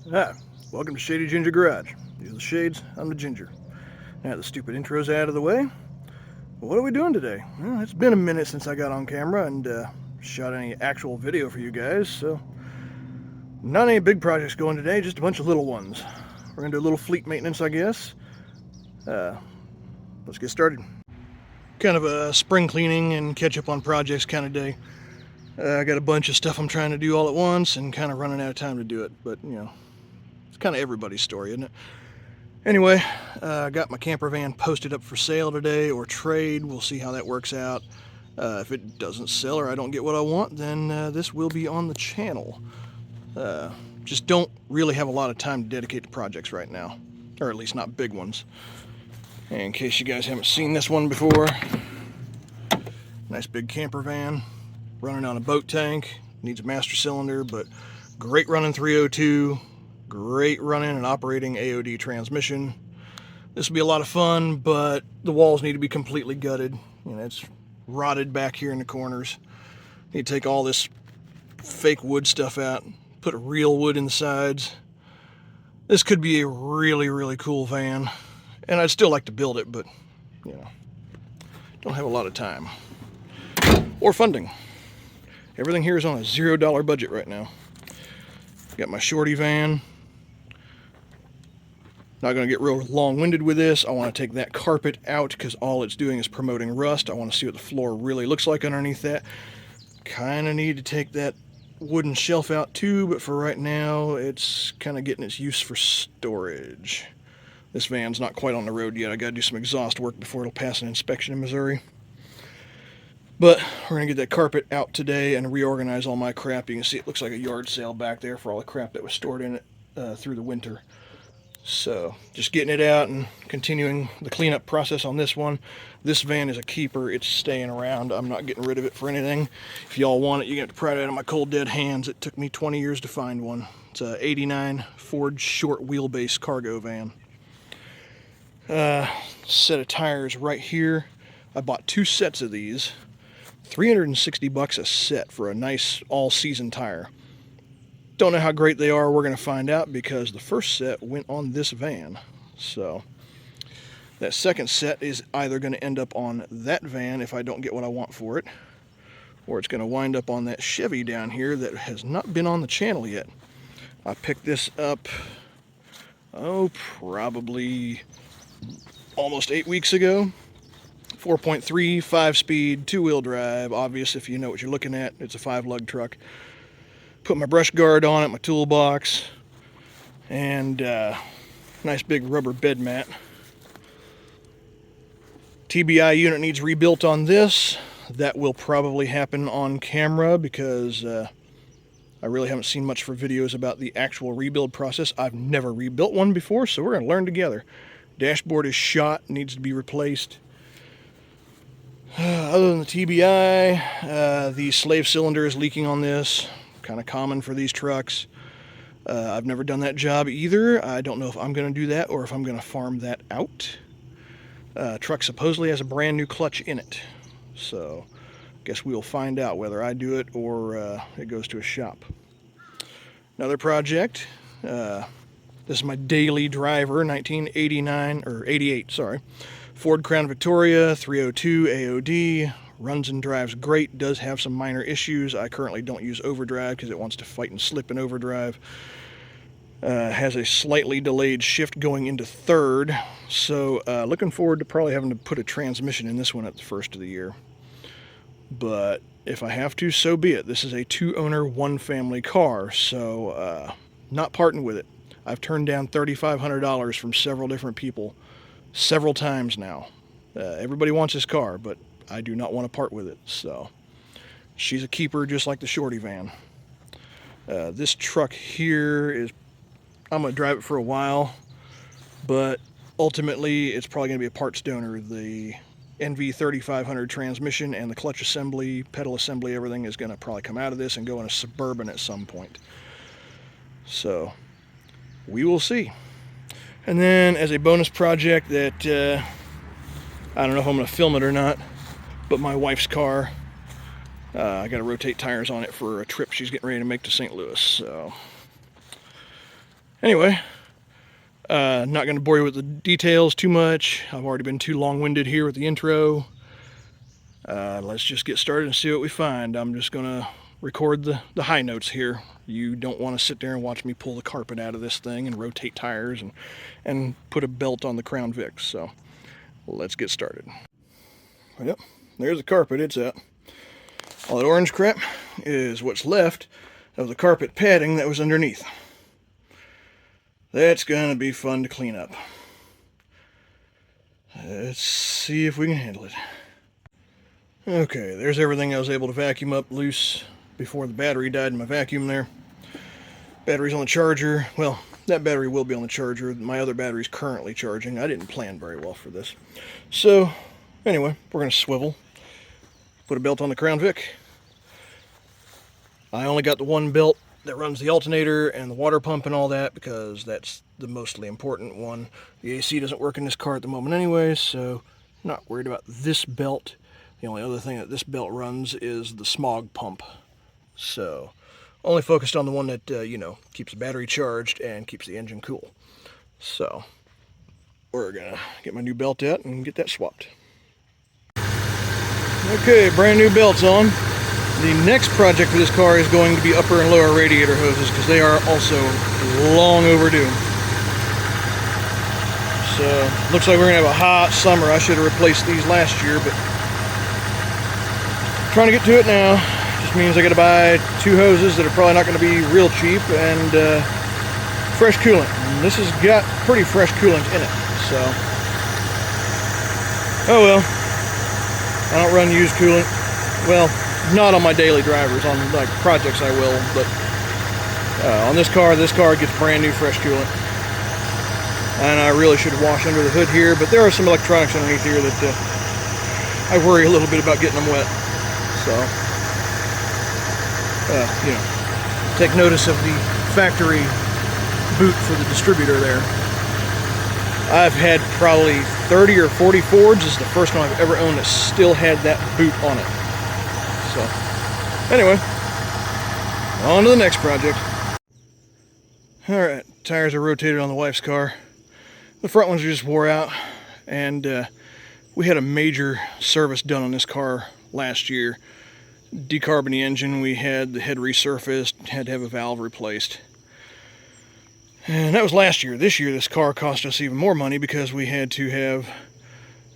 Hi, welcome to Shady Ginger Garage. These are the shades, I'm the ginger. Now the stupid intro's out of the way. What are we doing today? Well, it's been a minute since I got on camera and shot any actual video for you guys, so not any big projects going today, just a bunch of little ones. We're gonna do a little fleet maintenance, I guess. Let's get started. Kind of a spring cleaning and catch up on projects kind of day. I got a bunch of stuff I'm trying to do all at once and kind of running out of time to do it, but you know, it's kind of everybody's story, isn't it? Anyway, I got my camper van posted up for sale today or trade. We'll see how that works out. If it doesn't sell or I don't get what I want, then this will be on the channel. Just don't really have a lot of time to dedicate to projects right now, or at least not big ones. And in case you guys haven't seen this one before, nice big camper van running on a boat tank. Needs a master cylinder, but great running 302. Great running and operating AOD transmission. This will be a lot of fun, but the walls need to be completely gutted. You know, it's rotted back here in the corners. Need to take all this fake wood stuff out, put real wood in the sides. This could be a really, really cool van, and I'd still like to build it, but you know, don't have a lot of time or funding. Everything here is on a $0 budget right now. Got my shorty van. Not going to get real long-winded with this. I want to take that carpet out because all it's doing is promoting rust. I want to see what the floor really looks like underneath that. Kind of need to take that wooden shelf out too, but for right now, it's kind of getting its use for storage. This van's not quite on the road yet. I got to do some exhaust work before it'll pass an inspection in Missouri. But we're going to get that carpet out today and reorganize all my crap. You can see it looks like a yard sale back there for all the crap that was stored in it through the winter. So just getting it out and continuing the cleanup process on this one. This van is a keeper. It's staying around. I'm not getting rid of it for anything. If y'all want it, you get to pry it out of my cold dead hands. It took me 20 years to find one. It's a '89 Ford short wheelbase cargo van. Set of tires right here. I bought 2 sets of these. $360 a set for a nice all-season tire. Don't know how great they are. We're going to find out because the first set went on this van. So that second set is either going to end up on that van if I don't get what I want for it, or it's going to wind up on that Chevy down here that has not been on the channel yet. I picked this up, probably almost 8 weeks ago. 4.3, 5-speed, 2-wheel drive. Obvious if you know what you're looking at. It's a 5-lug truck. Put my brush guard on it, my toolbox, and nice big rubber bed mat. TBI unit needs rebuilt on this. That will probably happen on camera because I really haven't seen much for videos about the actual rebuild process. I've never rebuilt one before, so we're going to learn together. Dashboard is shot, needs to be replaced. Other than the TBI, the slave cylinder is leaking on this. Kind of common for these trucks. I've never done that job either. I don't know if I'm going to do that or if I'm going to farm that out. Truck supposedly has a brand new clutch in it. So I guess we'll find out whether I do it or it goes to a shop. Another project. This is my daily driver, 1989, or 88, sorry. Ford Crown Victoria, 302 AOD, runs and drives great, does have some minor issues. I currently don't use overdrive because it wants to fight and slip in overdrive. Has a slightly delayed shift going into third, so looking forward to probably having to put a transmission in this one at the first of the year. But if I have to, so be it. This is a 2-owner, 1-family car, so not parting with it. I've turned down $3,500 from several different people several times now. Everybody wants this car, but I do not want to part with it. So she's a keeper just like the shorty van. This truck here is, I'm going to drive it for a while, but ultimately it's probably going to be a parts donor. The NV3500 transmission and the clutch assembly, pedal assembly, everything is going to probably come out of this and go in a Suburban at some point. So we will see. And then as a bonus project that I don't know if I'm going to film it or not, but my wife's car, I got to rotate tires on it for a trip she's getting ready to make to St. Louis. So Anyway, not going to bore you with the details too much. I've already been too long-winded here with the intro. Let's just get started and see what we find. I'm just going to record the high notes here. You don't want to sit there and watch me pull the carpet out of this thing and rotate tires and put a belt on the Crown Vic. So let's get started. Yep, there's the carpet. It's out. All that orange crap is what's left of the carpet padding that was underneath. That's going to be fun to clean up. Let's see if we can handle it. Okay, there's everything I was able to vacuum up loose before the battery died in my vacuum there. Battery's on the charger. Well, that battery will be on the charger. My other battery's currently charging. I didn't plan very well for this. So, anyway, we're going to swivel. Put a belt on the Crown Vic. I only got the one belt that runs the alternator and the water pump and all that because that's the mostly important one. The AC doesn't work in this car at the moment anyway, so not worried about this belt. The only other thing that this belt runs is the smog pump. So only focused on the one that, keeps the battery charged and keeps the engine cool. So we're gonna get my new belt out and get that swapped. Okay, brand new belts on. The next project for this car is going to be upper and lower radiator hoses because they are also long overdue. So, looks like we're going to have a hot summer. I should have replaced these last year, but trying to get to it now. Just means I got to buy 2 hoses that are probably not going to be real cheap and fresh coolant. And this has got pretty fresh coolant in it, so. Oh well. I don't run used coolant. Well, not on my daily drivers. On like projects I will, but on this car gets brand new fresh coolant. And I really should wash under the hood here, but there are some electronics underneath here that I worry a little bit about getting them wet. So, take notice of the factory boot for the distributor there. I've had probably 30 or 40 Fords. This is the first one I've ever owned that still had that boot on it. So, anyway, on to the next project. Alright, tires are rotated on the wife's car. The front ones are just wore out, and we had a major service done on this car last year. Decarbon the engine, we had the head resurfaced, had to have a valve replaced. And that was last year. This year, this car cost us even more money because we had to have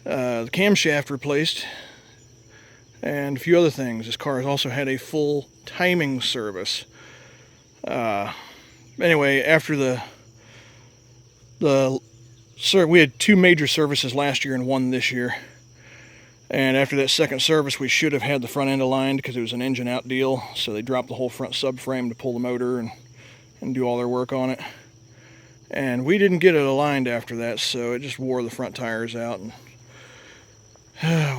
the camshaft replaced and a few other things. This car has also had a full timing service. Anyway, after we had 2 major services last year and 1 this year. And after that second service, we should have had the front end aligned because it was an engine out deal. So they dropped the whole front subframe to pull the motor and do all their work on it. And we didn't get it aligned after that, so it just wore the front tires out. And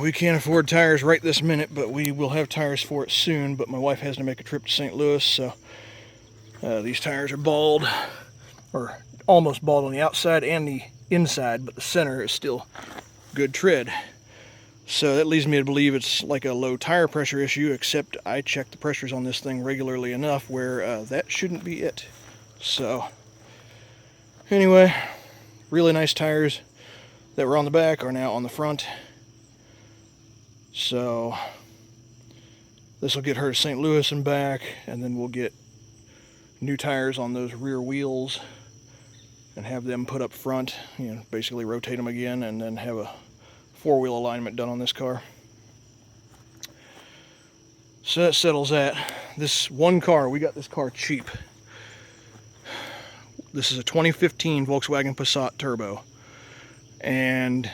we can't afford tires right this minute, but we will have tires for it soon. But my wife has to make a trip to St. Louis, so these tires are bald, or almost bald on the outside and the inside, but the center is still good tread. So that leads me to believe it's like a low tire pressure issue, except I check the pressures on this thing regularly enough where that shouldn't be it. So anyway, really nice tires that were on the back are now on the front. So this will get her to St. Louis and back, and then we'll get new tires on those rear wheels and have them put up front, basically rotate them again, and then have a 4-wheel alignment done on this car. So that settles that. This one car, we got this car cheap. This is a 2015 Volkswagen Passat Turbo, and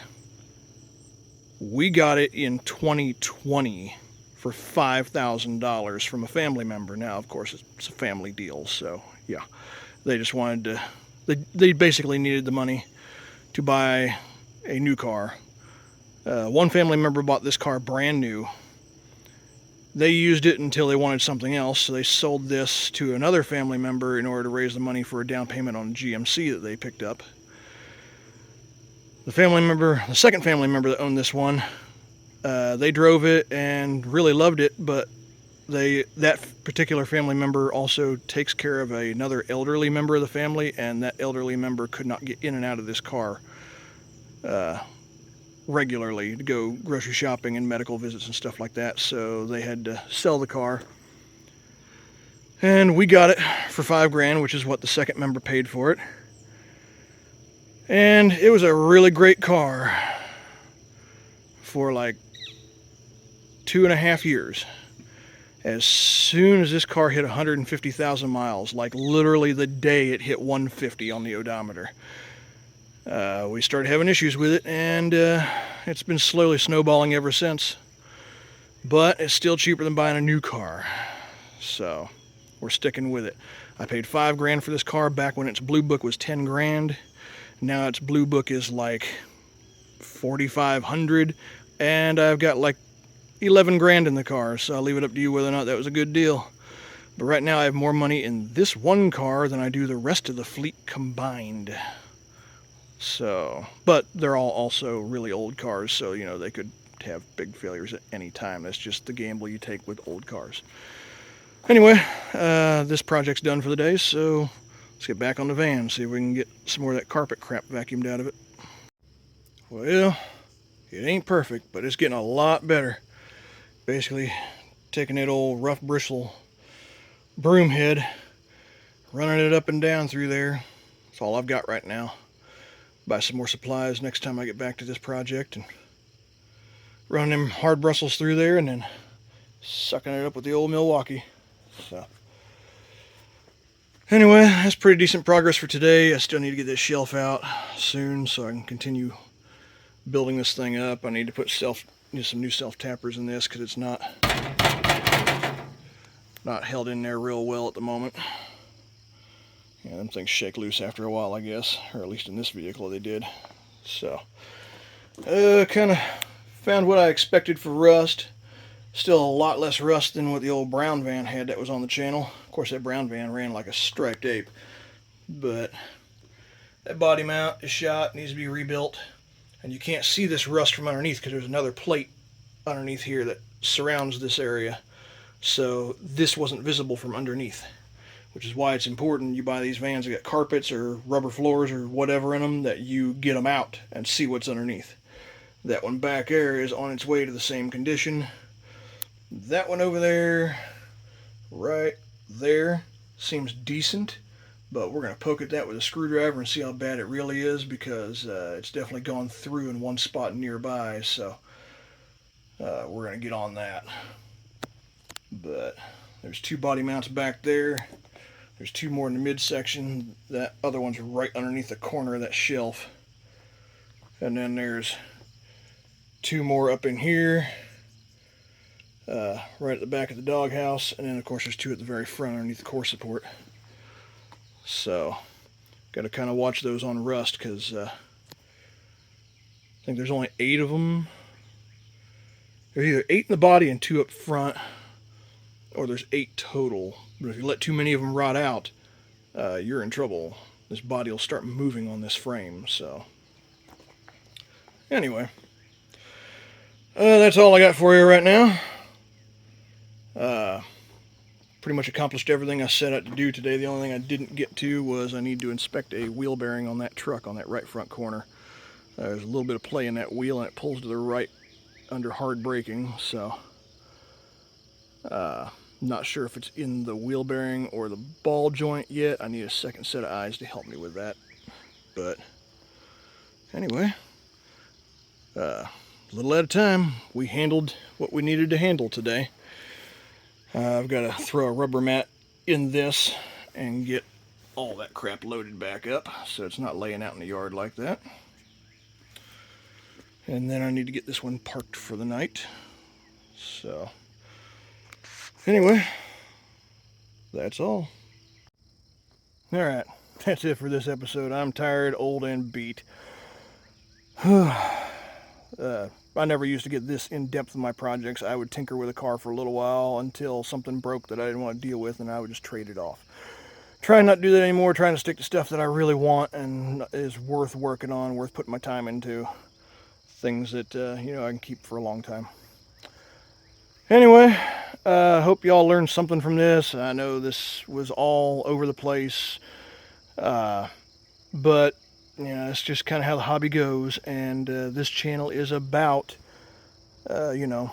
we got it in 2020 for $5,000 from a family member. Now, of course, it's a family deal, so yeah, they just wanted to. They basically needed the money to buy a new car. One family member bought this car brand new. They used it until they wanted something else, so they sold this to another family member in order to raise the money for a down payment on a GMC that they picked up. The second family member that owned this one, they drove it and really loved it, but that particular family member also takes care of another elderly member of the family, and that elderly member could not get in and out of this car regularly to go grocery shopping and medical visits and stuff like that, so they had to sell the car. And we got it for $5,000, which is what the second member paid for it. And it was a really great car for like 2.5 years. As soon as this car hit 150,000 miles, like literally the day it hit 150 on the odometer, we started having issues with it, and it's been slowly snowballing ever since. But it's still cheaper than buying a new car, so we're sticking with it. I paid $5,000 for this car back when its blue book was $10,000. Now its blue book is like $4,500, and I've got like $11,000 in the car, so I'll leave it up to you whether or not that was a good deal. But right now I have more money in this one car than I do the rest of the fleet combined. So, but they're all also really old cars, so you know they could have big failures at any time. That's just the gamble you take with old cars. Anyway, this project's done for the day, so let's get back on the van, see if we can get some more of that carpet crap vacuumed out of it. Well, it ain't perfect, but it's getting a lot better. Basically, taking that old rough bristle broom head, running it up and down through there. That's all I've got right now. Buy some more supplies next time I get back to this project, and run them hard bristles through there, and then sucking it up with the old Milwaukee. So anyway, that's pretty decent progress for today. I still need to get this shelf out soon so I can continue building this thing up. I need to put some new self tappers in this because it's not held in there real well at the moment. Yeah, them things shake loose after a while, I guess, or at least in this vehicle they did. So kind of found what I expected for rust. Still a lot less rust than what the old brown van had that was on the channel. Of course, that brown van ran like a striped ape, but that body mount is shot, needs to be rebuilt. And you can't see this rust from underneath because there's another plate underneath here that surrounds this area. So this wasn't visible from underneath, which is why it's important you buy these vans that got carpets or rubber floors or whatever in them, that you get them out and see what's underneath. That one back there is on its way to the same condition. That one over there, right there, seems decent, but we're going to poke at that with a screwdriver and see how bad it really is, because it's definitely gone through in one spot nearby, so we're going to get on that. But there's two body mounts back there. There's two more in the midsection. That other one's right underneath the corner of that shelf. And then there's two more up in here, right at the back of the doghouse. And then, of course, there's two at the very front underneath the core support. So, got to kind of watch those on rust, because I think there's only 8 of them. There's either 8 in the body and 2 up front, or there's 8 total. But if you let too many of them rot out, you're in trouble. This body will start moving on this frame. So anyway, that's all I got for you right now. Pretty much accomplished everything I set out to do today. The only thing I didn't get to was I need to inspect a wheel bearing on that truck on that right front corner. There's a little bit of play in that wheel, and it pulls to the right under hard braking, so not sure if it's in the wheel bearing or the ball joint yet. I need a second set of eyes to help me with that. But anyway, a little at a time, we handled what we needed to handle today. I've got to throw a rubber mat in this and get all that crap loaded back up so it's not laying out in the yard like that. And then I need to get this one parked for the night. So anyway, that's all. Alright, that's it for this episode. I'm tired, old, and beat. I never used to get this in-depth in my projects. I would tinker with a car for a little while until something broke that I didn't want to deal with, and I would just trade it off. Trying not to do that anymore, trying to stick to stuff that I really want and is worth working on, worth putting my time into. Things that, I can keep for a long time. Anyway, hope y'all learned something from this. I know this was all over the place, but yeah, it's just kind of how the hobby goes. And this channel is about, you know,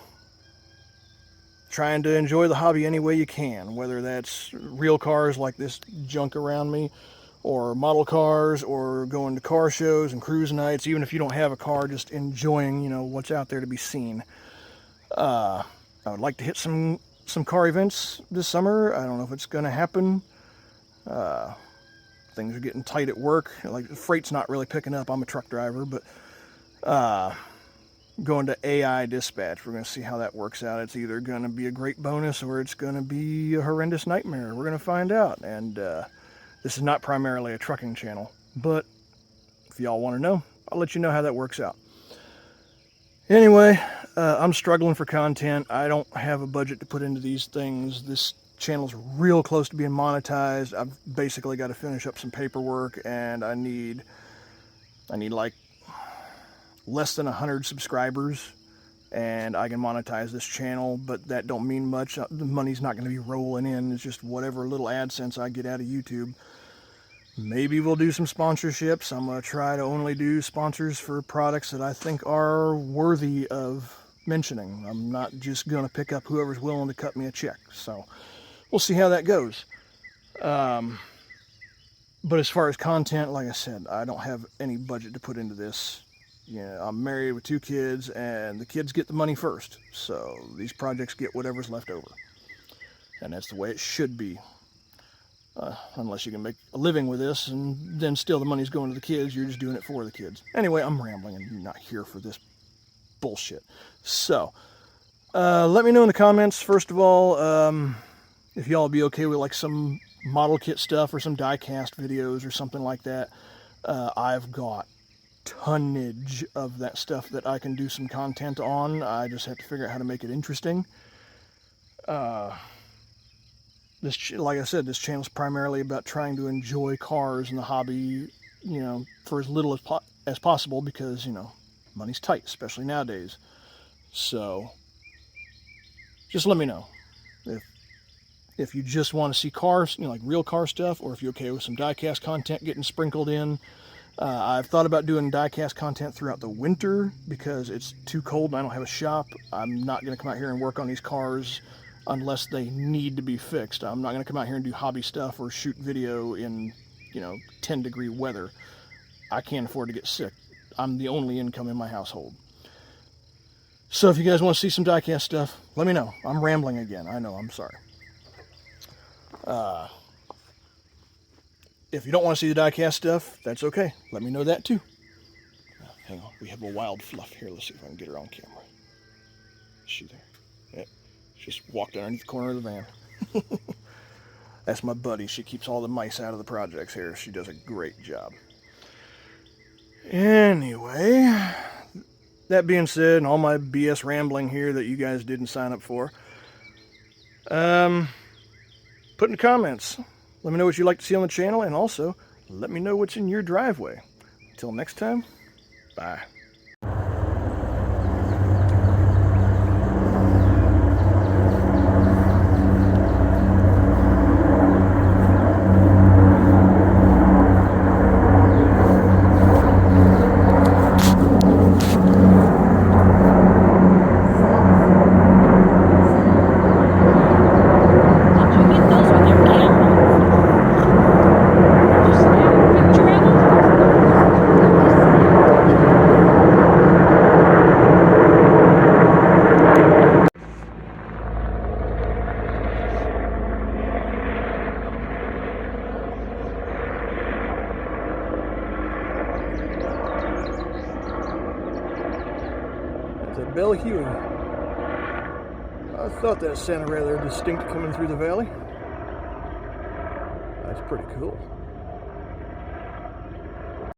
trying to enjoy the hobby any way you can, whether that's real cars like this junk around me, or model cars, or going to car shows and cruise nights. Even if you don't have a car, just enjoying, you know, what's out there to be seen. I would like to hit some car events this summer. I don't know if it's going to happen. Things are getting tight at work. Like, the freight's not really picking up. I'm a truck driver, but going to AI dispatch. We're going to see how that works out. It's either going to be a great bonus or it's going to be a horrendous nightmare. We're going to find out. And this is not primarily a trucking channel, but if y'all want to know, I'll let you know how that works out. Anyway, I'm struggling for content. I don't have a budget to put into these things. This channel's real close to being monetized. I've basically got to finish up some paperwork, and I need like less than 100 subscribers, and I can monetize this channel, but that don't mean much. The money's not going to be rolling in. It's just whatever little AdSense I get out of YouTube. Maybe we'll do some sponsorships. I'm going to try to only do sponsors for products that I think are worthy of mentioning. I'm not just going to pick up whoever's willing to cut me a check. So we'll see how that goes. But as far as content, like I said, I don't have any budget to put into this. Yeah, I'm married with 2 kids, and the kids get the money first. So these projects get whatever's left over. And that's the way it should be. Unless you can make a living with this, and then still the money's going to the kids. You're just doing it for the kids. Anyway, I'm rambling, and you're not here for this bullshit. So, let me know in the comments, first of all, if y'all be okay with like some model kit stuff or some die-cast videos or something like that. I've got tonnage of that stuff that I can do some content on. I just have to figure out how to make it interesting. Like I said, this channel is primarily about trying to enjoy cars and the hobby, you know, for as little as possible, because, you know, money's tight, especially nowadays. So just let me know if you just want to see cars, you know, like real car stuff, or if you're okay with some die-cast content getting sprinkled in. I've thought about doing die-cast content throughout the winter because it's too cold and I don't have a shop. I'm not going to come out here and work on these cars unless they need to be fixed. I'm not going to come out here and do hobby stuff or shoot video in, you know, 10-degree weather. I can't afford to get sick. I'm the only income in my household. So if you guys want to see some die-cast stuff, let me know. I'm rambling again. I know, I'm sorry. If you don't want to see the die-cast stuff, that's okay. Let me know that too. Hang on, we have a wild fluff here. Let's see if I can get her on camera. Is she there? Yep. Just walked underneath the corner of the van. That's my buddy. She keeps all the mice out of the projects here. She does a great job. Anyway, that being said, and all my BS rambling here that you guys didn't sign up for, put in the comments. Let me know what you'd like to see on the channel, and also let me know what's in your driveway. Until next time, bye. Bell Huey. I thought that sounded rather distinct coming through the valley. That's pretty cool.